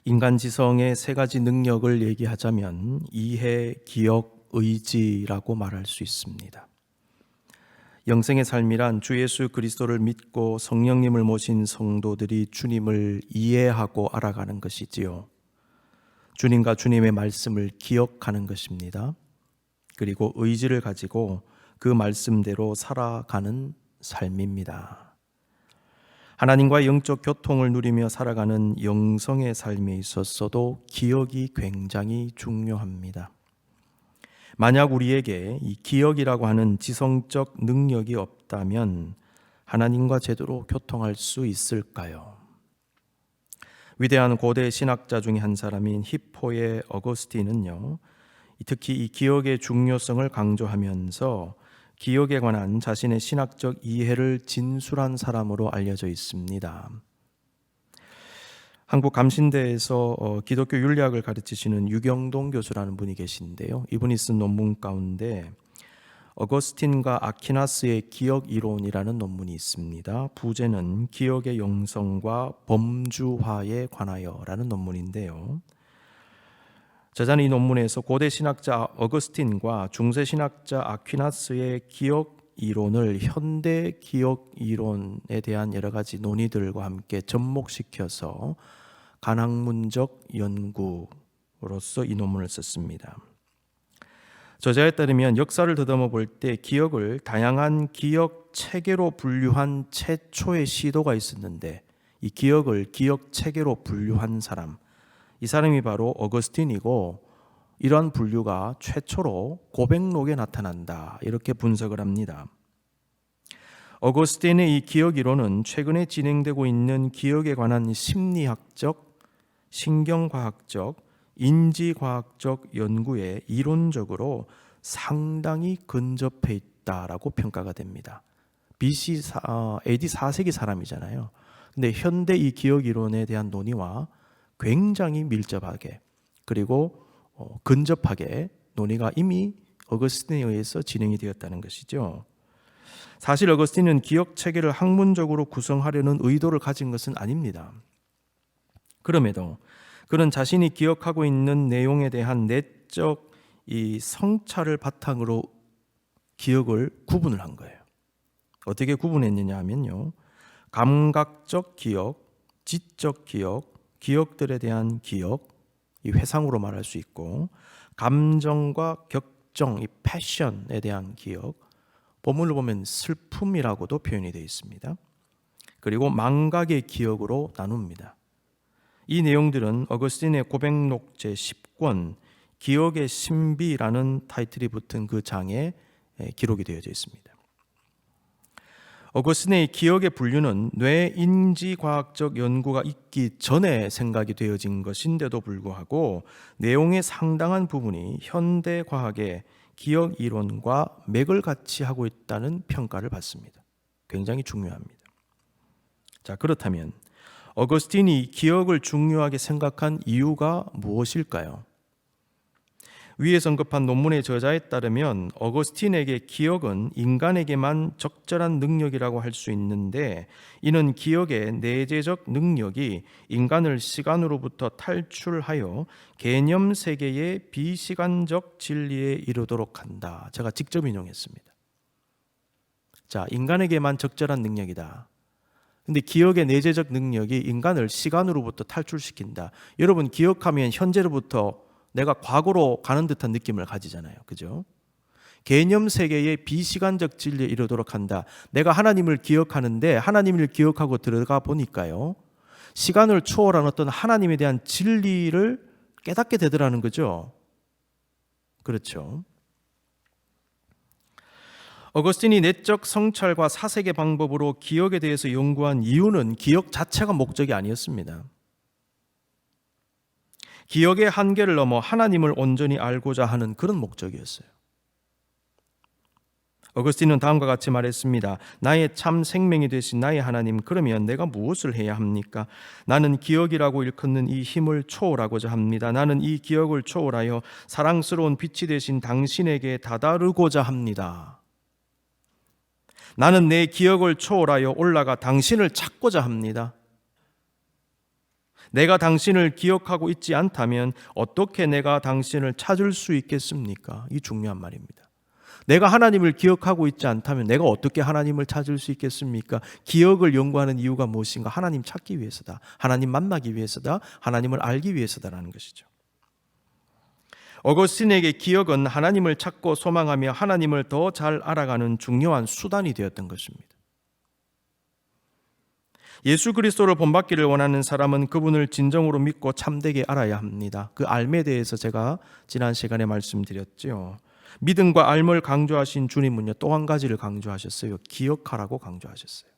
인간 지성의 세 가지 능력을 얘기하자면 이해, 기억, 의지라고 말할 수 있습니다. 영생의 삶이란 주 예수 그리스도를 믿고 성령님을 모신 성도들이 주님을 이해하고 알아가는 것이지요. 주님과 주님의 말씀을 기억하는 것입니다. 그리고 의지를 가지고 그 말씀대로 살아가는 삶입니다. 하나님과의 영적 교통을 누리며 살아가는 영성의 삶에 있어서도 기억이 굉장히 중요합니다. 만약 우리에게 이 기억이라고 하는 지성적 능력이 없다면 하나님과 제대로 교통할 수 있을까요? 위대한 고대 신학자 중에 한 사람인 히포의 어거스틴은요, 특히 이 기억의 중요성을 강조하면서 기억에 관한 자신의 신학적 이해를 진술한 사람으로 알려져 있습니다. 한국 감신대에서 기독교 윤리학을 가르치시는 유경동 교수라는 분이 계신데요. 이분이 쓴 논문 가운데 어거스틴과 아퀴나스의 기억 이론이라는 논문이 있습니다. 부제는 기억의 영성과 범주화에 관하여라는 논문인데요. 저자는 이 논문에서 고대 신학자 어거스틴과 중세 신학자 아퀴나스의 기억 이론을 현대 기억 이론에 대한 여러 가지 논의들과 함께 접목시켜서 간학문적 연구로서 이 논문을 썼습니다. 저자에 따르면 역사를 더듬어 볼 때 기억을 다양한 기억 체계로 분류한 최초의 시도가 있었는데 이 기억을 기억 체계로 분류한 사람, 이 사람이 바로 어거스틴이고 이러한 분류가 최초로 고백록에 나타난다, 이렇게 분석을 합니다. 어거스틴의 이 기억 이론은 최근에 진행되고 있는 기억에 관한 심리학적, 신경과학적, 인지과학적 연구에 이론적으로 상당히 근접해 있다라고 평가가 됩니다. BC AD 4세기 사람이잖아요. 근데 현대 이 기억 이론에 대한 논의와 굉장히 밀접하게 그리고 근접하게 논의가 이미 어거스틴에 의해서 진행이 되었다는 것이죠. 사실 어거스틴은 기억 체계를 학문적으로 구성하려는 의도를 가진 것은 아닙니다. 그럼에도 그는 자신이 기억하고 있는 내용에 대한 내적 이 성찰을 바탕으로 기억을 구분을 한 거예요. 어떻게 구분했느냐 하면요, 감각적 기억, 지적 기억, 기억들에 대한 기억, 이 회상으로 말할 수 있고, 감정과 격정, 이 패션에 대한 기억, 본문을 보면 슬픔이라고도 표현이 되어 있습니다. 그리고 망각의 기억으로 나눕니다. 이 내용들은 어거스틴의 고백록 제10권 기억의 신비라는 타이틀이 붙은 그 장에 기록이 되어져 있습니다. 어거스틴의 기억의 분류는 뇌 인지과학적 연구가 있기 전에 생각이 되어진 것인데도 불구하고 내용의 상당한 부분이 현대 과학의 기억 이론과 맥을 같이 하고 있다는 평가를 받습니다. 굉장히 중요합니다. 자, 그렇다면 어거스틴이 기억을 중요하게 생각한 이유가 무엇일까요? 위에 언급한 논문의 저자에 따르면 어거스틴에게 기억은 인간에게만 적절한 능력이라고 할 수 있는데, 이는 기억의 내재적 능력이 인간을 시간으로부터 탈출하여 개념 세계의 비시간적 진리에 이르도록 한다. 제가 직접 인용했습니다. 자, 인간에게만 적절한 능력이다. 근데 기억의 내재적 능력이 인간을 시간으로부터 탈출시킨다. 여러분, 기억하면 현재로부터 내가 과거로 가는 듯한 느낌을 가지잖아요. 그죠? 개념 세계의 비시간적 진리에 이르도록 한다. 내가 하나님을 기억하는데 하나님을 기억하고 들어가 보니까요, 시간을 초월한 어떤 하나님에 대한 진리를 깨닫게 되더라는 거죠. 그렇죠? 어거스틴이 내적 성찰과 사색의 방법으로 기억에 대해서 연구한 이유는 기억 자체가 목적이 아니었습니다. 기억의 한계를 넘어 하나님을 온전히 알고자 하는 그런 목적이었어요. 어거스틴은 다음과 같이 말했습니다. 나의 참 생명이 되신 나의 하나님, 그러면 내가 무엇을 해야 합니까? 나는 기억이라고 일컫는 이 힘을 초월하고자 합니다. 나는 이 기억을 초월하여 사랑스러운 빛이 되신 당신에게 다다르고자 합니다. 나는 내 기억을 초월하여 올라가 당신을 찾고자 합니다. 내가 당신을 기억하고 있지 않다면 어떻게 내가 당신을 찾을 수 있겠습니까? 이 중요한 말입니다. 내가 하나님을 기억하고 있지 않다면 내가 어떻게 하나님을 찾을 수 있겠습니까? 기억을 연구하는 이유가 무엇인가? 하나님 찾기 위해서다. 하나님 만나기 위해서다. 하나님을 알기 위해서다라는 것이죠. 어거스틴에게 기억은 하나님을 찾고 소망하며 하나님을 더 잘 알아가는 중요한 수단이 되었던 것입니다. 예수 그리스도를 본받기를 원하는 사람은 그분을 진정으로 믿고 참되게 알아야 합니다. 그 알에 대해서 제가 지난 시간에 말씀드렸죠. 믿음과 알을 강조하신 주님은요, 또 한 가지를 강조하셨어요. 기억하라고 강조하셨어요.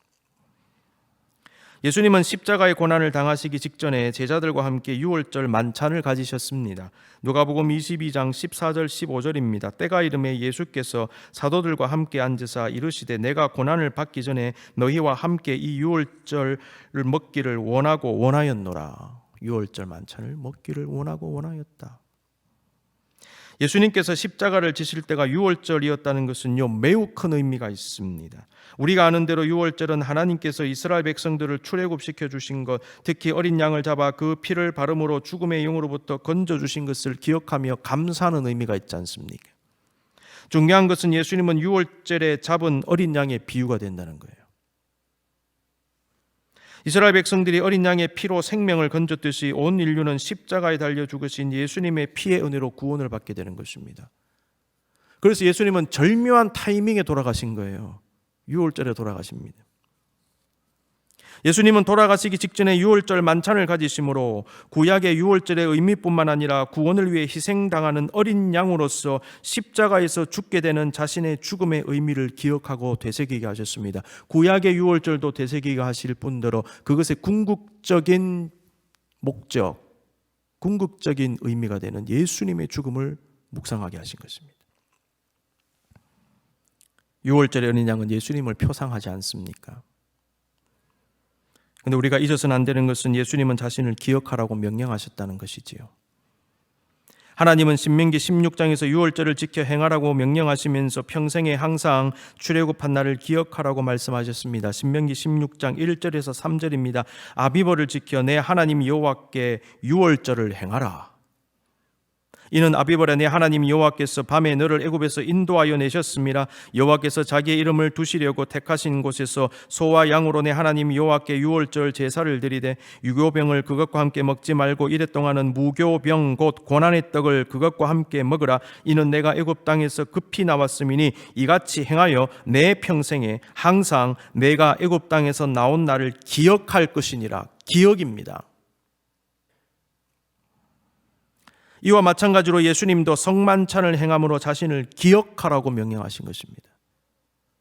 예수님은 십자가의 고난을 당하시기 직전에 제자들과 함께 유월절 만찬을 가지셨습니다. 누가복음 22장 14절 15절입니다. 때가 이르매 예수께서 사도들과 함께 앉으사 이르시되 내가 고난을 받기 전에 너희와 함께 이 유월절을 먹기를 원하고 원하였노라. 유월절 만찬을 먹기를 원하고 원하였다. 예수님께서 십자가를 지실 때가 유월절이었다는 것은요, 매우 큰 의미가 있습니다. 우리가 아는 대로 유월절은 하나님께서 이스라엘 백성들을 출애굽시켜 주신 것, 특히 어린 양을 잡아 그 피를 바름으로 죽음의 영으로부터 건져 주신 것을 기억하며 감사하는 의미가 있지 않습니까? 중요한 것은 예수님은 유월절에 잡은 어린 양의 비유가 된다는 거예요. 이스라엘 백성들이 어린 양의 피로 생명을 건졌듯이 온 인류는 십자가에 달려 죽으신 예수님의 피의 은혜로 구원을 받게 되는 것입니다. 그래서 예수님은 절묘한 타이밍에 돌아가신 거예요. 유월절에 돌아가십니다. 예수님은 돌아가시기 직전에 유월절 만찬을 가지심으로 구약의 유월절의 의미뿐만 아니라 구원을 위해 희생당하는 어린 양으로서 십자가에서 죽게 되는 자신의 죽음의 의미를 기억하고 되새기게 하셨습니다. 구약의 유월절도 되새기게 하실 뿐더러 그것의 궁극적인 목적, 궁극적인 의미가 되는 예수님의 죽음을 묵상하게 하신 것입니다. 유월절의 어린 양은 예수님을 표상하지 않습니까? 그런데 우리가 잊어서는 안 되는 것은 예수님은 자신을 기억하라고 명령하셨다는 것이지요. 하나님은 신명기 16장에서 유월절을 지켜 행하라고 명령하시면서 평생에 항상 출애굽한 날을 기억하라고 말씀하셨습니다. 신명기 16장 1절에서 3절입니다. 아비벌을 지켜 내 하나님 여호와께 유월절을 행하라. 이는 아비벌에 내 하나님 여호와께서 밤에 너를 애굽에서 인도하여 내셨습니다. 여호와께서 자기의 이름을 두시려고 택하신 곳에서 소와 양으로 내 하나님 여호와께 유월절 제사를 드리되 유교병을 그것과 함께 먹지 말고 이래 동안은 무교병 곧 고난의 떡을 그것과 함께 먹으라. 이는 내가 애굽 땅에서 급히 나왔음이니 이같이 행하여 내 평생에 항상 내가 애굽 땅에서 나온 날을 기억할 것이니라. 기억입니다. 이와 마찬가지로 예수님도 성만찬을 행함으로 자신을 기억하라고 명령하신 것입니다.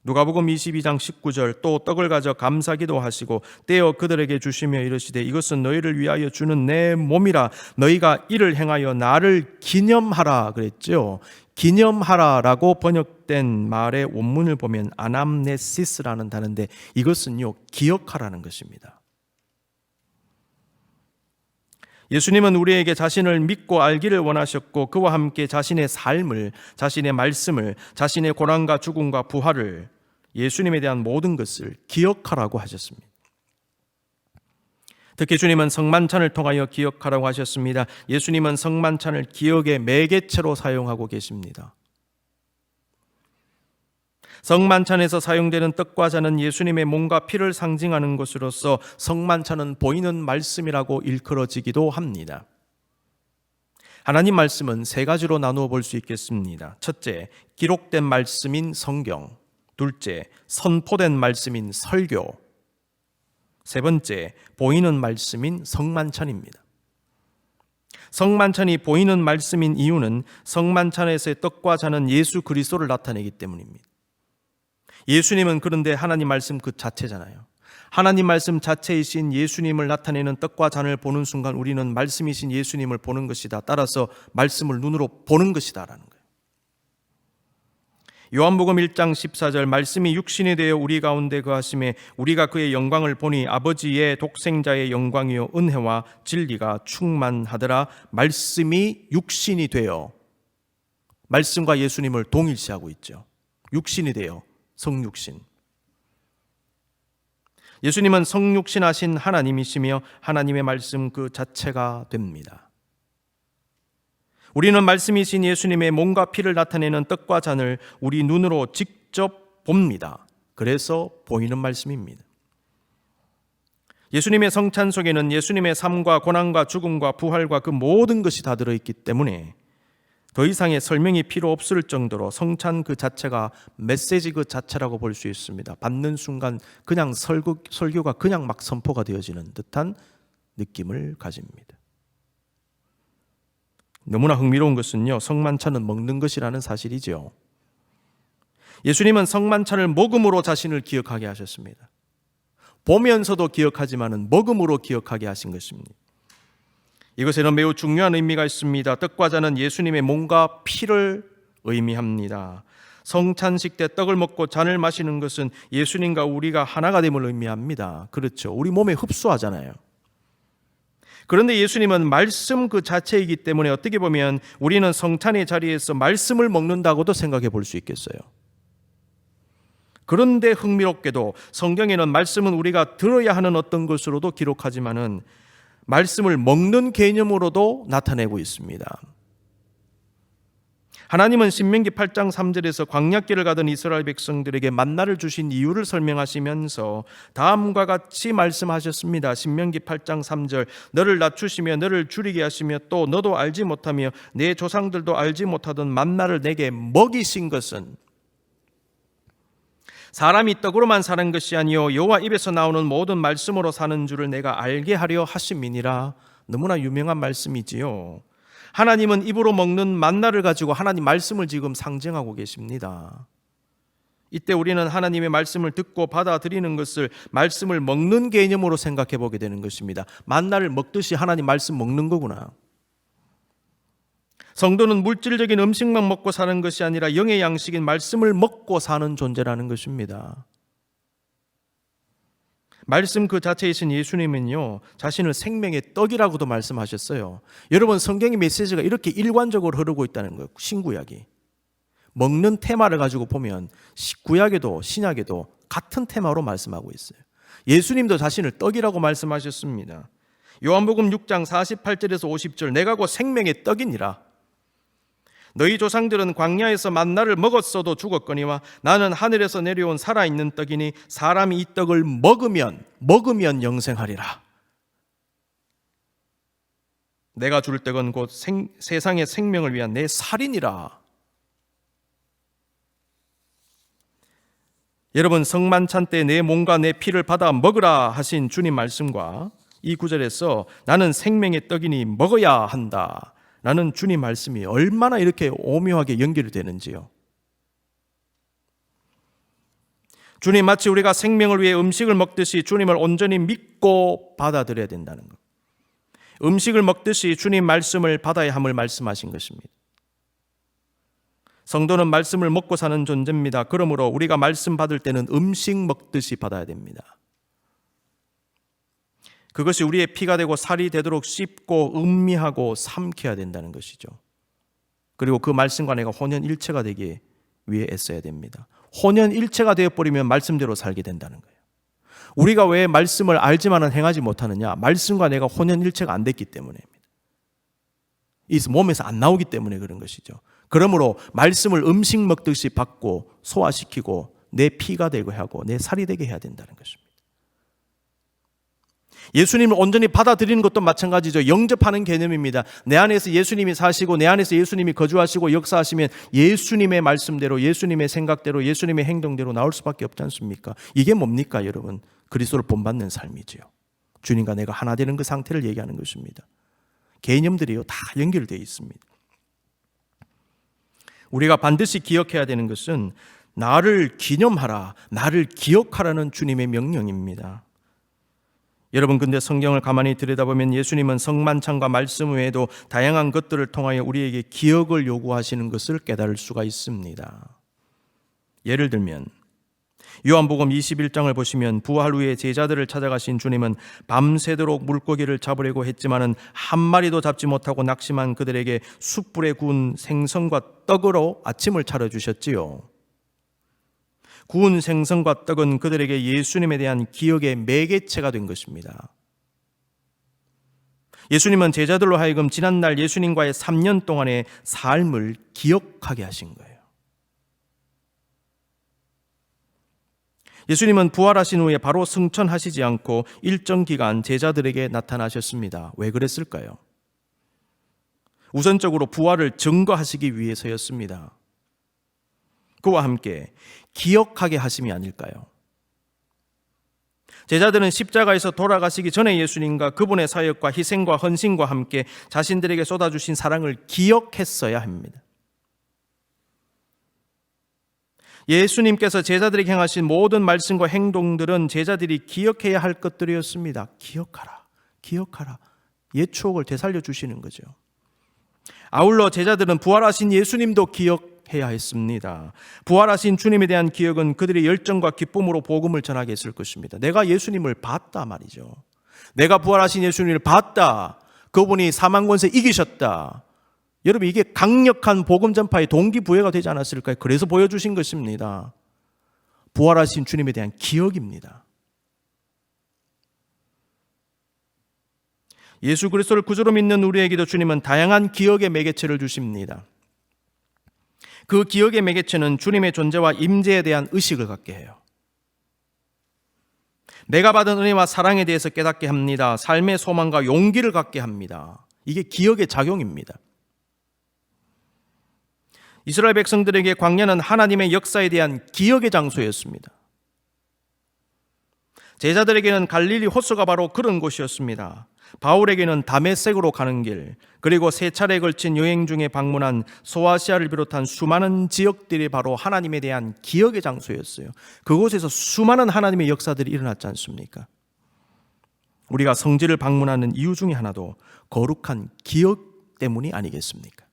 누가복음 22장 19절 또 떡을 가져 감사기도 하시고 떼어 그들에게 주시며 이르시되 이것은 너희를 위하여 주는 내 몸이라. 너희가 이를 행하여 나를 기념하라 그랬죠. 기념하라라고 번역된 말의 원문을 보면 아남네시스라는 단어인데 이것은요, 기억하라는 것입니다. 예수님은 우리에게 자신을 믿고 알기를 원하셨고 그와 함께 자신의 삶을, 자신의 말씀을, 자신의 고난과 죽음과 부활을, 예수님에 대한 모든 것을 기억하라고 하셨습니다. 특히 주님은 성만찬을 통하여 기억하라고 하셨습니다. 예수님은 성만찬을 기억의 매개체로 사용하고 계십니다. 성만찬에서 사용되는 떡과 잔은 예수님의 몸과 피를 상징하는 것으로서 성만찬은 보이는 말씀이라고 일컬어지기도 합니다. 하나님 말씀은 세 가지로 나누어 볼 수 있겠습니다. 첫째, 기록된 말씀인 성경. 둘째, 선포된 말씀인 설교. 세 번째, 보이는 말씀인 성만찬입니다. 성만찬이 보이는 말씀인 이유는 성만찬에서의 떡과 잔은 예수 그리스도를 나타내기 때문입니다. 예수님은 그런데 하나님 말씀 그 자체잖아요. 하나님 말씀 자체이신 예수님을 나타내는 떡과 잔을 보는 순간 우리는 말씀이신 예수님을 보는 것이다. 따라서 말씀을 눈으로 보는 것이다 라는 거예요. 요한복음 1장 14절 말씀이 육신이 되어 우리 가운데 거하심에 우리가 그의 영광을 보니 아버지의 독생자의 영광이요 은혜와 진리가 충만하더라. 말씀이 육신이 되어, 말씀과 예수님을 동일시하고 있죠. 육신이 되어, 성육신. 예수님은 성육신하신 하나님이시며 하나님의 말씀 그 자체가 됩니다. 우리는 말씀이신 예수님의 몸과 피를 나타내는 떡과 잔을 우리 눈으로 직접 봅니다. 그래서 보이는 말씀입니다. 예수님의 성찬 속에는 예수님의 삶과 고난과 죽음과 부활과 그 모든 것이 다 들어있기 때문에 더 이상의 설명이 필요 없을 정도로 성찬 그 자체가 메시지 그 자체라고 볼 수 있습니다. 받는 순간 그냥 설교가 그냥 막 선포가 되어지는 듯한 느낌을 가집니다. 너무나 흥미로운 것은요, 성만찬은 먹는 것이라는 사실이죠. 예수님은 성만찬을 먹음으로 자신을 기억하게 하셨습니다. 보면서도 기억하지만은 먹음으로 기억하게 하신 것입니다. 이것에는 매우 중요한 의미가 있습니다. 떡과 잔은 예수님의 몸과 피를 의미합니다. 성찬식 때 떡을 먹고 잔을 마시는 것은 예수님과 우리가 하나가 됨을 의미합니다. 그렇죠. 우리 몸에 흡수하잖아요. 그런데 예수님은 말씀 그 자체이기 때문에 어떻게 보면 우리는 성찬의 자리에서 말씀을 먹는다고도 생각해 볼 수 있겠어요. 그런데 흥미롭게도 성경에는 말씀은 우리가 들어야 하는 어떤 것으로도 기록하지만은 말씀을 먹는 개념으로도 나타내고 있습니다. 하나님은 신명기 8장 3절에서 광야길을 가던 이스라엘 백성들에게 만나를 주신 이유를 설명하시면서 다음과 같이 말씀하셨습니다. 신명기 8장 3절 너를 낮추시며 너를 줄이게 하시며 또 너도 알지 못하며 내 조상들도 알지 못하던 만나를 내게 먹이신 것은 사람이 떡으로만 사는 것이 아니요 여호와 입에서 나오는 모든 말씀으로 사는 줄을 내가 알게 하려 하심이니라. 너무나 유명한 말씀이지요. 하나님은 입으로 먹는 만나를 가지고 하나님 말씀을 지금 상징하고 계십니다. 이때 우리는 하나님의 말씀을 듣고 받아들이는 것을 말씀을 먹는 개념으로 생각해 보게 되는 것입니다. 만나를 먹듯이 하나님 말씀 먹는 거구나. 성도는 물질적인 음식만 먹고 사는 것이 아니라 영의 양식인 말씀을 먹고 사는 존재라는 것입니다. 말씀 그 자체이신 예수님은요, 자신을 생명의 떡이라고도 말씀하셨어요. 여러분, 성경의 메시지가 이렇게 일관적으로 흐르고 있다는 거예요. 신구약이 먹는 테마를 가지고 보면 구약에도 신약에도 같은 테마로 말씀하고 있어요. 예수님도 자신을 떡이라고 말씀하셨습니다. 요한복음 6장 48절에서 50절 내가 곧 생명의 떡이니라. 너희 조상들은 광야에서 만나를 먹었어도 죽었거니와 나는 하늘에서 내려온 살아있는 떡이니 사람이 이 떡을 먹으면 영생하리라. 내가 줄 떡은 곧 세상의 생명을 위한 내 살이니라. 여러분, 성만찬 때 내 몸과 내 피를 받아 먹으라 하신 주님 말씀과 이 구절에서 나는 생명의 떡이니 먹어야 한다 라는 주님 말씀이 얼마나 이렇게 오묘하게 연결이 되는지요. 주님 마치 우리가 생명을 위해 음식을 먹듯이 주님을 온전히 믿고 받아들여야 된다는 것. 음식을 먹듯이 주님 말씀을 받아야 함을 말씀하신 것입니다. 성도는 말씀을 먹고 사는 존재입니다. 그러므로 우리가 말씀 받을 때는 음식 먹듯이 받아야 됩니다. 그것이 우리의 피가 되고 살이 되도록 씹고 음미하고 삼켜야 된다는 것이죠. 그리고 그 말씀과 내가 혼연일체가 되기 위해 애써야 됩니다. 혼연일체가 되어버리면 말씀대로 살게 된다는 거예요. 우리가 왜 말씀을 알지만은 행하지 못하느냐? 말씀과 내가 혼연일체가 안 됐기 때문입니다. 이 몸에서 안 나오기 때문에 그런 것이죠. 그러므로 말씀을 음식 먹듯이 받고 소화시키고 내 피가 되고 하고 내 살이 되게 해야 된다는 것입니다. 예수님을 온전히 받아들이는 것도 마찬가지죠. 영접하는 개념입니다. 내 안에서 예수님이 사시고 내 안에서 예수님이 거주하시고 역사하시면 예수님의 말씀대로 예수님의 생각대로 예수님의 행동대로 나올 수밖에 없지 않습니까? 이게 뭡니까 여러분? 그리스도를 본받는 삶이지요. 주님과 내가 하나 되는 그 상태를 얘기하는 것입니다. 개념들이요 다 연결되어 있습니다. 우리가 반드시 기억해야 되는 것은 나를 기념하라, 나를 기억하라는 주님의 명령입니다. 여러분, 근데 성경을 가만히 들여다보면 예수님은 성만찬과 말씀 외에도 다양한 것들을 통하여 우리에게 기억을 요구하시는 것을 깨달을 수가 있습니다. 예를 들면 요한복음 21장을 보시면 부활 후에 제자들을 찾아가신 주님은 밤새도록 물고기를 잡으려고 했지만은 한 마리도 잡지 못하고 낙심한 그들에게 숯불에 구운 생선과 떡으로 아침을 차려주셨지요. 구운 생선과 떡은 그들에게 예수님에 대한 기억의 매개체가 된 것입니다. 예수님은 제자들로 하여금 지난날 예수님과의 3년 동안의 삶을 기억하게 하신 거예요. 예수님은 부활하신 후에 바로 승천하시지 않고 일정 기간 제자들에게 나타나셨습니다. 왜 그랬을까요? 우선적으로 부활을 증거하시기 위해서였습니다. 그와 함께 기억하게 하심이 아닐까요? 제자들은 십자가에서 돌아가시기 전에 예수님과 그분의 사역과 희생과 헌신과 함께 자신들에게 쏟아주신 사랑을 기억했어야 합니다. 예수님께서 제자들에게 행하신 모든 말씀과 행동들은 제자들이 기억해야 할 것들이었습니다. 기억하라, 기억하라. 옛 추억을 되살려 주시는 거죠. 아울러 제자들은 부활하신 예수님도 기억해야 했습니다. 부활하신 주님에 대한 기억은 그들의 열정과 기쁨으로 복음을 전하게 했을 것입니다. 내가 예수님을 봤다 말이죠. 내가 부활하신 예수님을 봤다. 그분이 사망 권세 이기셨다. 여러분, 이게 강력한 복음 전파의 동기부여가 되지 않았을까요? 그래서 보여주신 것입니다. 부활하신 주님에 대한 기억입니다. 예수 그리스도를 구주로 믿는 우리에게도 주님은 다양한 기억의 매개체를 주십니다. 그 기억의 매개체는 주님의 존재와 임재에 대한 의식을 갖게 해요. 내가 받은 은혜와 사랑에 대해서 깨닫게 합니다. 삶의 소망과 용기를 갖게 합니다. 이게 기억의 작용입니다. 이스라엘 백성들에게 광야는 하나님의 역사에 대한 기억의 장소였습니다. 제자들에게는 갈릴리 호수가 바로 그런 곳이었습니다. 바울에게는 다메섹으로 가는 길, 그리고 세 차례에 걸친 여행 중에 방문한 소아시아를 비롯한 수많은 지역들이 바로 하나님에 대한 기억의 장소였어요. 그곳에서 수많은 하나님의 역사들이 일어났지 않습니까? 우리가 성지를 방문하는 이유 중에 하나도 거룩한 기억 때문이 아니겠습니까?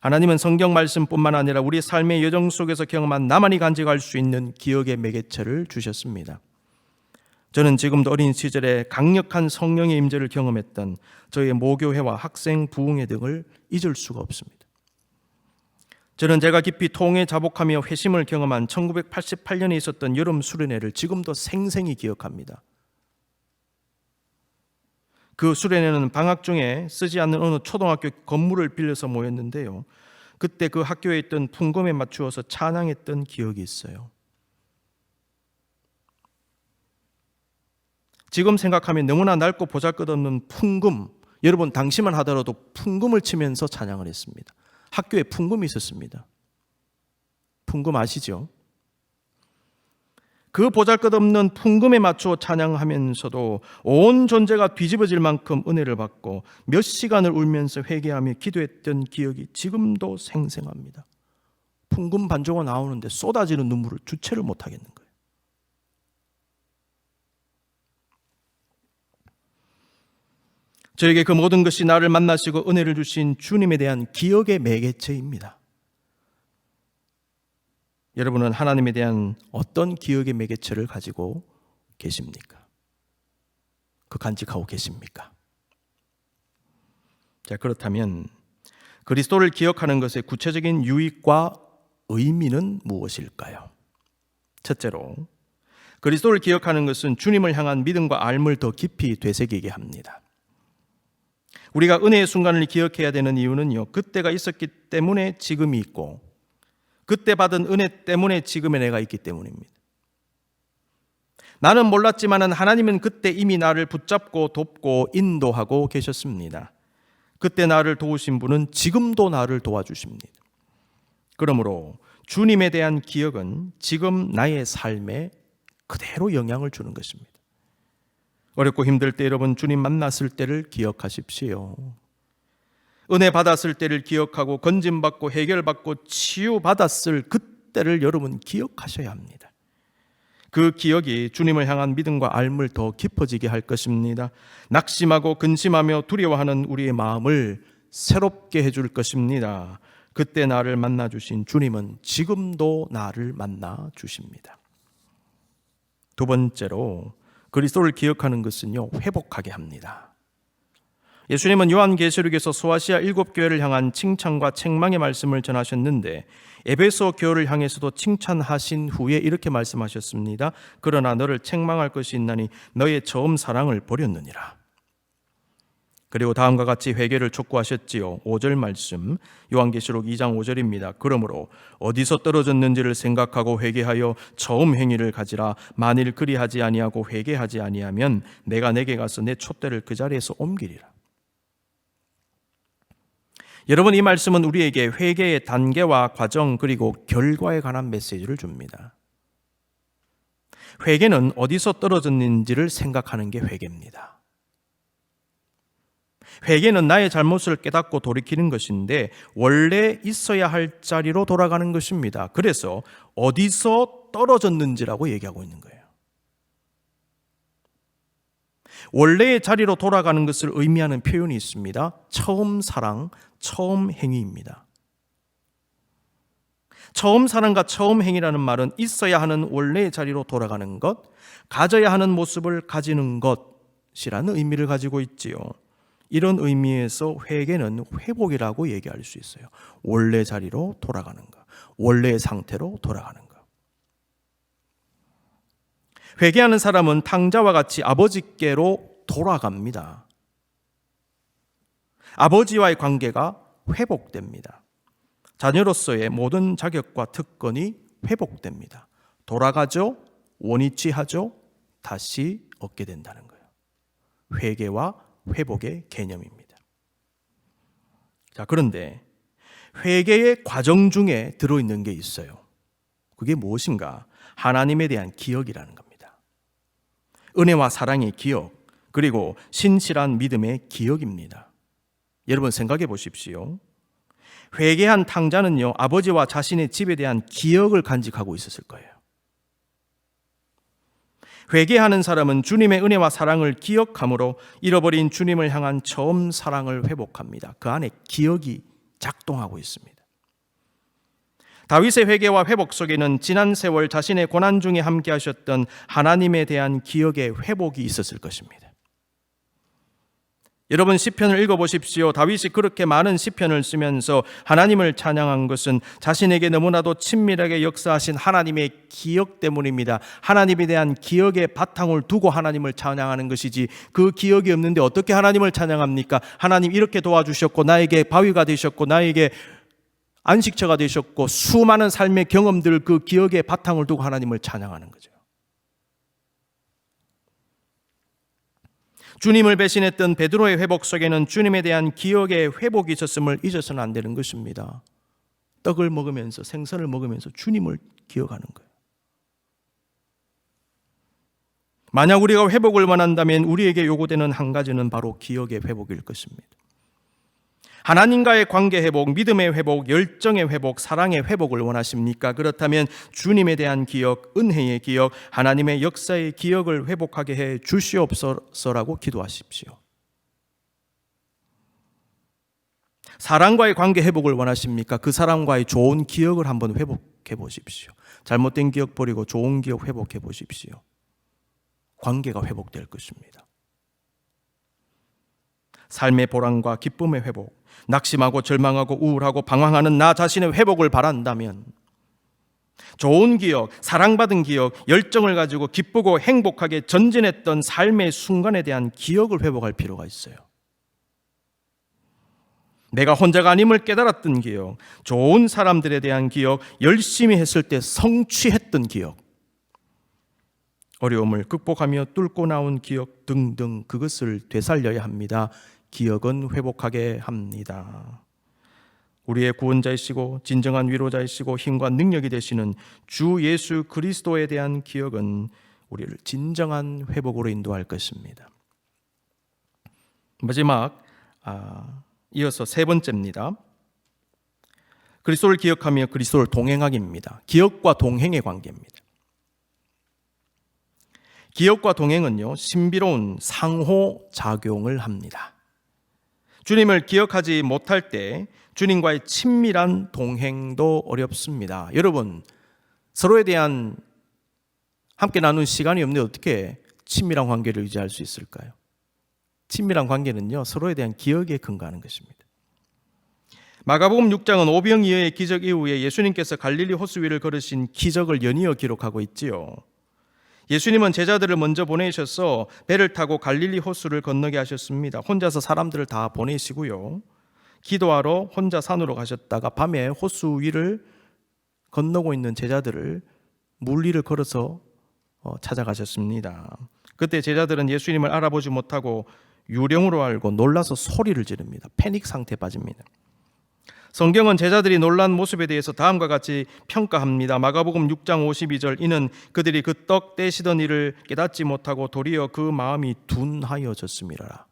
하나님은 성경 말씀뿐만 아니라 우리 삶의 여정 속에서 경험한 나만이 간직할 수 있는 기억의 매개체를 주셨습니다. 저는 지금도 어린 시절에 강력한 성령의 임재를 경험했던 저의 모교회와 학생 부흥회 등을 잊을 수가 없습니다. 저는 제가 깊이 통회 자복하며 회심을 경험한 1988년에 있었던 여름 수련회를 지금도 생생히 기억합니다. 그 수련회는 방학 중에 쓰지 않는 어느 초등학교 건물을 빌려서 모였는데요. 그때 그 학교에 있던 풍금에 맞추어서 찬양했던 기억이 있어요. 지금 생각하면 너무나 낡고 보잘것없는 풍금, 여러분 당시만 하더라도 풍금을 치면서 찬양을 했습니다. 학교에 풍금이 있었습니다. 풍금 아시죠? 그 보잘것없는 풍금에 맞추어 찬양하면서도 온 존재가 뒤집어질 만큼 은혜를 받고 몇 시간을 울면서 회개하며 기도했던 기억이 지금도 생생합니다. 풍금 반주가 나오는데 쏟아지는 눈물을 주체를 못하겠는 거예요. 저에게 그 모든 것이 나를 만나시고 은혜를 주신 주님에 대한 기억의 매개체입니다. 여러분은 하나님에 대한 어떤 기억의 매개체를 가지고 계십니까? 그 간직하고 계십니까? 자, 그렇다면 그리스도를 기억하는 것의 구체적인 유익과 의미는 무엇일까요? 첫째로, 그리스도를 기억하는 것은 주님을 향한 믿음과 알물 더 깊이 되새기게 합니다. 우리가 은혜의 순간을 기억해야 되는 이유는요, 그때가 있었기 때문에 지금이 있고 그때 받은 은혜 때문에 지금의 내가 있기 때문입니다. 나는 몰랐지만 하나님은 그때 이미 나를 붙잡고 돕고 인도하고 계셨습니다. 그때 나를 도우신 분은 지금도 나를 도와주십니다. 그러므로 주님에 대한 기억은 지금 나의 삶에 그대로 영향을 주는 것입니다. 어렵고 힘들 때 여러분 주님 만났을 때를 기억하십시오. 은혜 받았을 때를 기억하고 건짐받고 해결받고 치유받았을 그때를 여러분 기억하셔야 합니다. 그 기억이 주님을 향한 믿음과 알물 더 깊어지게 할 것입니다. 낙심하고 근심하며 두려워하는 우리의 마음을 새롭게 해줄 것입니다. 그때 나를 만나주신 주님은 지금도 나를 만나주십니다. 두 번째로, 그리스도를 기억하는 것은요, 회복하게 합니다. 예수님은 요한계시록에서 소아시아 7교회를 향한 칭찬과 책망의 말씀을 전하셨는데 에베소 교회를 향해서도 칭찬하신 후에 이렇게 말씀하셨습니다. 그러나 너를 책망할 것이 있나니 너의 처음 사랑을 버렸느니라. 그리고 다음과 같이 회개를 촉구하셨지요. 5절 말씀, 요한계시록 2장 5절입니다. 그러므로 어디서 떨어졌는지를 생각하고 회개하여 처음 행위를 가지라. 만일 그리하지 아니하고 회개하지 아니하면 내가 내게 가서 내 촛대를 그 자리에서 옮기리라. 여러분, 이 말씀은 우리에게 회개의 단계와 과정 그리고 결과에 관한 메시지를 줍니다. 회개는 어디서 떨어졌는지를 생각하는 게 회개입니다. 회개는 나의 잘못을 깨닫고 돌이키는 것인데 원래 있어야 할 자리로 돌아가는 것입니다. 그래서 어디서 떨어졌는지라고 얘기하고 있는 거예요. 원래의 자리로 돌아가는 것을 의미하는 표현이 있습니다. 처음 사랑, 처음 행위입니다. 처음 사랑과 처음 행위라는 말은 있어야 하는 원래의 자리로 돌아가는 것, 가져야 하는 모습을 가지는 것이라는 의미를 가지고 있지요. 이런 의미에서 회개는 회복이라고 얘기할 수 있어요. 원래 자리로 돌아가는 것, 원래의 상태로 돌아가는 것. 회개하는 사람은 탕자와 같이 아버지께로 돌아갑니다. 아버지와의 관계가 회복됩니다. 자녀로서의 모든 자격과 특권이 회복됩니다. 돌아가죠, 원위치하죠, 다시 얻게 된다는 거예요. 회개와 회복의 개념입니다. 자, 그런데 회개의 과정 중에 들어있는 게 있어요. 그게 무엇인가? 하나님에 대한 기억이라는 겁니다. 은혜와 사랑의 기억, 그리고 신실한 믿음의 기억입니다. 여러분 생각해 보십시오. 회개한 탕자는요, 아버지와 자신의 집에 대한 기억을 간직하고 있었을 거예요. 회개하는 사람은 주님의 은혜와 사랑을 기억함으로 잃어버린 주님을 향한 처음 사랑을 회복합니다. 그 안에 기억이 작동하고 있습니다. 다윗의 회개와 회복 속에는 지난 세월 자신의 고난 중에 함께 하셨던 하나님에 대한 기억의 회복이 있었을 것입니다. 여러분 시편을 읽어보십시오. 다윗이 그렇게 많은 시편을 쓰면서 하나님을 찬양한 것은 자신에게 너무나도 친밀하게 역사하신 하나님의 기억 때문입니다. 하나님에 대한 기억의 바탕을 두고 하나님을 찬양하는 것이지, 그 기억이 없는데 어떻게 하나님을 찬양합니까? 하나님 이렇게 도와주셨고, 나에게 바위가 되셨고, 나에게 안식처가 되셨고, 수많은 삶의 경험들, 그 기억의 바탕을 두고 하나님을 찬양하는 거죠. 주님을 배신했던 베드로의 회복 속에는 주님에 대한 기억의 회복이 있었음을 잊어서는 안 되는 것입니다. 떡을 먹으면서, 생선을 먹으면서 주님을 기억하는 거예요. 만약 우리가 회복을 원한다면 우리에게 요구되는 한 가지는 바로 기억의 회복일 것입니다. 하나님과의 관계 회복, 믿음의 회복, 열정의 회복, 사랑의 회복을 원하십니까? 그렇다면 주님에 대한 기억, 은혜의 기억, 하나님의 역사의 기억을 회복하게 해 주시옵소서라고 기도하십시오. 사랑과의 관계 회복을 원하십니까? 그 사람과의 좋은 기억을 한번 회복해 보십시오. 잘못된 기억 버리고 좋은 기억 회복해 보십시오. 관계가 회복될 것입니다. 삶의 보람과 기쁨의 회복, 낙심하고 절망하고 우울하고 방황하는 나 자신의 회복을 바란다면 좋은 기억, 사랑받은 기억, 열정을 가지고 기쁘고 행복하게 전진했던 삶의 순간에 대한 기억을 회복할 필요가 있어요. 내가 혼자가 아님을 깨달았던 기억, 좋은 사람들에 대한 기억, 열심히 했을 때 성취했던 기억, 어려움을 극복하며 뚫고 나온 기억 등등, 그것을 되살려야 합니다. 기억은 회복하게 합니다. 우리의 구원자이시고 진정한 위로자이시고 힘과 능력이 되시는 주 예수 그리스도에 대한 기억은 우리를 진정한 회복으로 인도할 것입니다. 마지막 이어서 세 번째입니다. 그리스도를 기억하며 그리스도를 동행하기입니다. 기억과 동행의 관계입니다. 기억과 동행은요, 신비로운 상호작용을 합니다. 주님을 기억하지 못할 때 주님과의 친밀한 동행도 어렵습니다. 여러분, 서로에 대한 함께 나눈 시간이 없는데 어떻게 친밀한 관계를 유지할 수 있을까요? 친밀한 관계는요, 서로에 대한 기억에 근거하는 것입니다. 마가복음 6장은 오병이어의 기적 이후에 예수님께서 갈릴리 호수 위를 걸으신 기적을 연이어 기록하고 있지요. 예수님은 제자들을 먼저 보내셔서 배를 타고 갈릴리 호수를 건너게 하셨습니다. 혼자서 사람들을 다 보내시고요. 기도하러 혼자 산으로 가셨다가 밤에 호수 위를 건너고 있는 제자들을 물 위를 걸어서 찾아가셨습니다. 그때 제자들은 예수님을 알아보지 못하고 유령으로 알고 놀라서 소리를 지릅니다. 패닉 상태에 빠집니다. 성경은 제자들이 놀란 모습에 대해서 다음과 같이 평가합니다. 마가복음 6장 52절, 이는 그들이 그 떡 떼시던 일을 깨닫지 못하고 도리어 그 마음이 둔하여졌음이라.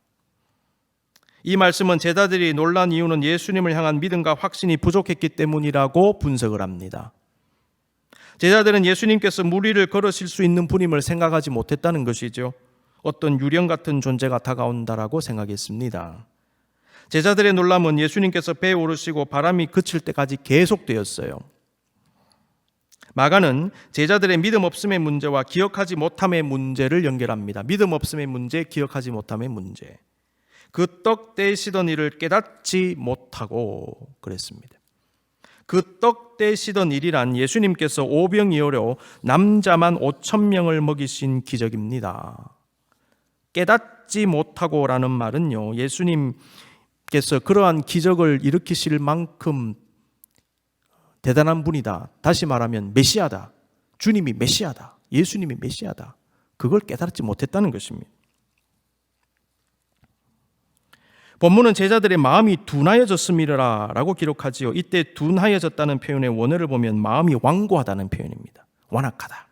이 말씀은 제자들이 놀란 이유는 예수님을 향한 믿음과 확신이 부족했기 때문이라고 분석을 합니다. 제자들은 예수님께서 물 위를 걸으실 수 있는 분임을 생각하지 못했다는 것이죠. 어떤 유령 같은 존재가 다가온다라고 생각했습니다. 제자들의 놀람은 예수님께서 배에 오르시고 바람이 그칠 때까지 계속되었어요. 마가는 제자들의 믿음 없음의 문제와 기억하지 못함의 문제를 연결합니다. 믿음 없음의 문제, 기억하지 못함의 문제. 그 떡 떼시던 일을 깨닫지 못하고 그랬습니다. 그 떡 떼시던 일이란 예수님께서 오병이어로 남자만 5,000명을 먹이신 기적입니다. 깨닫지 못하고라는 말은요, 예수님께서 그러한 기적을 일으키실 만큼 대단한 분이다. 다시 말하면 메시아다. 주님이 메시아다. 예수님이 메시아다. 그걸 깨닫지 못했다는 것입니다. 본문은 제자들의 마음이 둔하여졌음이라 라고 기록하지요. 이때 둔하여졌다는 표현의 원어를 보면 마음이 완고하다는 표현입니다. 완악하다.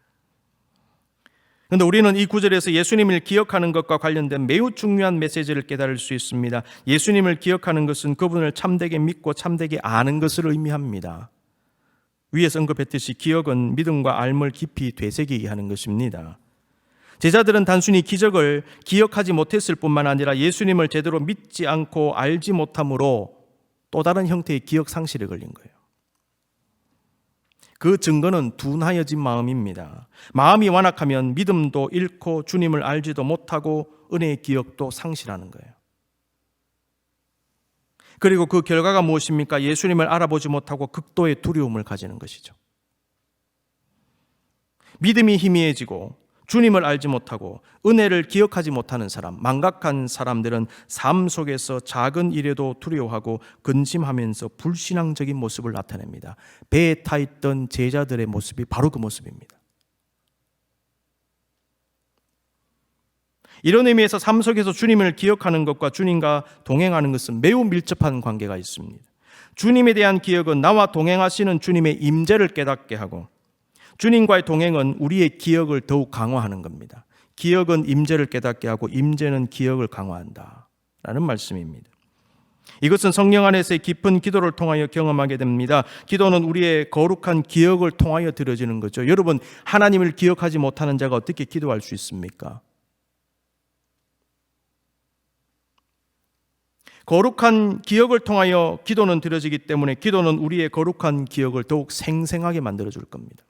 그런데 우리는 이 구절에서 예수님을 기억하는 것과 관련된 매우 중요한 메시지를 깨달을 수 있습니다. 예수님을 기억하는 것은 그분을 참되게 믿고 참되게 아는 것을 의미합니다. 위에서 언급했듯이 기억은 믿음과 알물 깊이 되새기게 하는 것입니다. 제자들은 단순히 기적을 기억하지 못했을 뿐만 아니라 예수님을 제대로 믿지 않고 알지 못함으로 또 다른 형태의 기억 상실에 걸린 거예요. 그 증거는 둔하여진 마음입니다. 마음이 완악하면 믿음도 잃고 주님을 알지도 못하고 은혜의 기억도 상실하는 거예요. 그리고 그 결과가 무엇입니까? 예수님을 알아보지 못하고 극도의 두려움을 가지는 것이죠. 믿음이 희미해지고 주님을 알지 못하고 은혜를 기억하지 못하는 사람, 망각한 사람들은 삶 속에서 작은 일에도 두려워하고 근심하면서 불신앙적인 모습을 나타냅니다. 배에 타 있던 제자들의 모습이 바로 그 모습입니다. 이런 의미에서 삶 속에서 주님을 기억하는 것과 주님과 동행하는 것은 매우 밀접한 관계가 있습니다. 주님에 대한 기억은 나와 동행하시는 주님의 임재를 깨닫게 하고, 주님과의 동행은 우리의 기억을 더욱 강화하는 겁니다. 기억은 임재를 깨닫게 하고 임재는 기억을 강화한다 라는 말씀입니다. 이것은 성령 안에서의 깊은 기도를 통하여 경험하게 됩니다. 기도는 우리의 거룩한 기억을 통하여 드려지는 거죠. 여러분, 하나님을 기억하지 못하는 자가 어떻게 기도할 수 있습니까? 거룩한 기억을 통하여 기도는 드려지기 때문에 기도는 우리의 거룩한 기억을 더욱 생생하게 만들어줄 겁니다.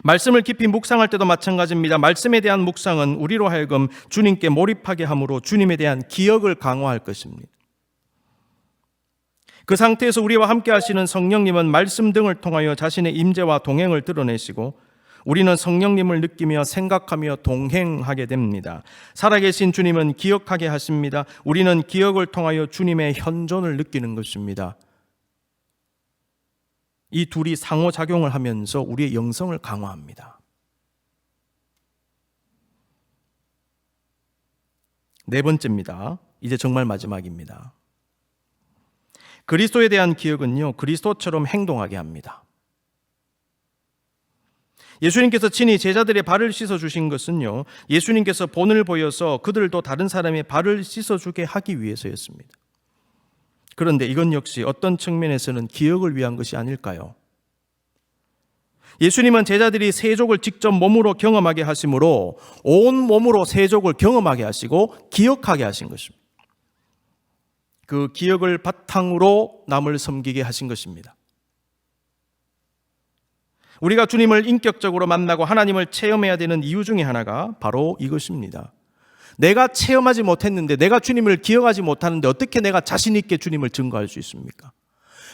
말씀을 깊이 묵상할 때도 마찬가지입니다. 말씀에 대한 묵상은 우리로 하여금 주님께 몰입하게 함으로 주님에 대한 기억을 강화할 것입니다. 그 상태에서 우리와 함께 하시는 성령님은 말씀 등을 통하여 자신의 임재와 동행을 드러내시고 우리는 성령님을 느끼며 생각하며 동행하게 됩니다. 살아계신 주님은 기억하게 하십니다. 우리는 기억을 통하여 주님의 현존을 느끼는 것입니다. 이 둘이 상호작용을 하면서 우리의 영성을 강화합니다. 네 번째입니다. 이제 정말 마지막입니다. 그리스도에 대한 기억은요, 그리스도처럼 행동하게 합니다. 예수님께서 친히 제자들의 발을 씻어주신 것은요, 예수님께서 본을 보여서 그들도 다른 사람의 발을 씻어주게 하기 위해서였습니다. 그런데 이건 역시 어떤 측면에서는 기억을 위한 것이 아닐까요? 예수님은 제자들이 세족을 직접 몸으로 경험하게 하심으로 온 몸으로 세족을 경험하게 하시고 기억하게 하신 것입니다. 그 기억을 바탕으로 남을 섬기게 하신 것입니다. 우리가 주님을 인격적으로 만나고 하나님을 체험해야 되는 이유 중에 하나가 바로 이것입니다. 내가 체험하지 못했는데, 내가 주님을 기억하지 못하는데 어떻게 내가 자신 있게 주님을 증거할 수 있습니까?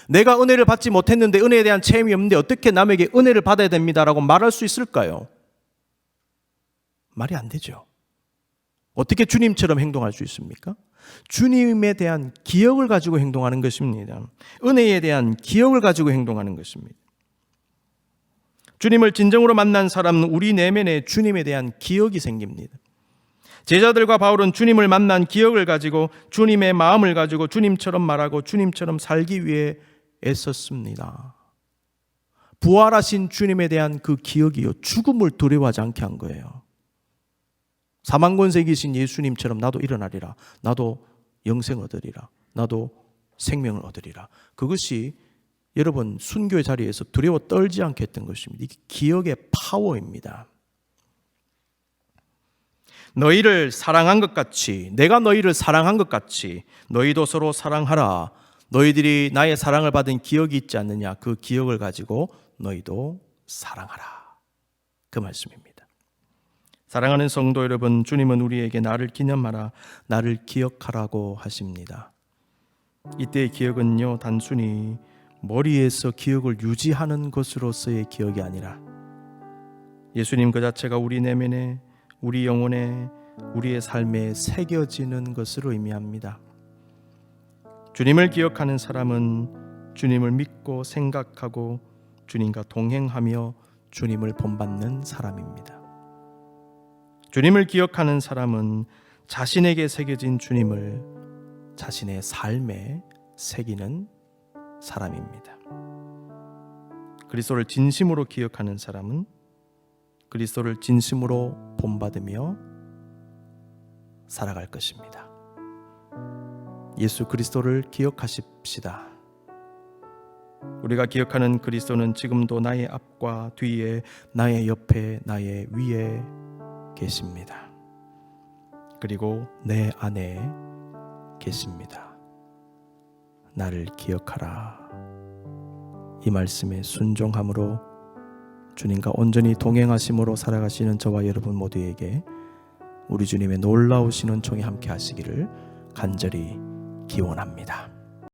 내가 은혜를 받지 못했는데, 은혜에 대한 체험이 없는데 어떻게 남에게 은혜를 받아야 됩니다라고 말할 수 있을까요? 말이 안 되죠. 어떻게 주님처럼 행동할 수 있습니까? 주님에 대한 기억을 가지고 행동하는 것입니다. 은혜에 대한 기억을 가지고 행동하는 것입니다. 주님을 진정으로 만난 사람은 우리 내면에 주님에 대한 기억이 생깁니다. 제자들과 바울은 주님을 만난 기억을 가지고, 주님의 마음을 가지고 주님처럼 말하고 주님처럼 살기 위해 애썼습니다. 부활하신 주님에 대한 그 기억이요, 죽음을 두려워하지 않게 한 거예요. 사망권세이신 예수님처럼 나도 일어나리라, 나도 영생 얻으리라, 나도 생명을 얻으리라. 그것이 여러분 순교의 자리에서 두려워 떨지 않게 했던 것입니다. 이게 기억의 파워입니다. 너희를 사랑한 것 같이, 내가 너희를 사랑한 것 같이 너희도 서로 사랑하라. 너희들이 나의 사랑을 받은 기억이 있지 않느냐, 그 기억을 가지고 너희도 사랑하라. 그 말씀입니다. 사랑하는 성도 여러분, 주님은 우리에게 나를 기념하라, 나를 기억하라고 하십니다. 이때의 기억은요, 단순히 머리에서 기억을 유지하는 것으로서의 기억이 아니라 예수님 그 자체가 우리 내면에, 우리 영혼에, 우리의 삶에 새겨지는 것을 의미합니다. 주님을 기억하는 사람은 주님을 믿고 생각하고 주님과 동행하며 주님을 본받는 사람입니다. 주님을 기억하는 사람은 자신에게 새겨진 주님을 자신의 삶에 새기는 사람입니다. 그리스도를 진심으로 기억하는 사람은 그리스도를 진심으로 본받으며 살아갈 것입니다. 예수 그리스도를 기억하십시다. 우리가 기억하는 그리스도는 지금도 나의 앞과 뒤에, 나의 옆에, 나의 위에 계십니다. 그리고 내 안에 계십니다. 나를 기억하라. 이 말씀에 순종함으로 주님과 온전히 동행하심으로 살아가시는 저와 여러분 모두에게 우리 주님의 놀라우신 은총이 함께 하시기를 간절히 기원합니다.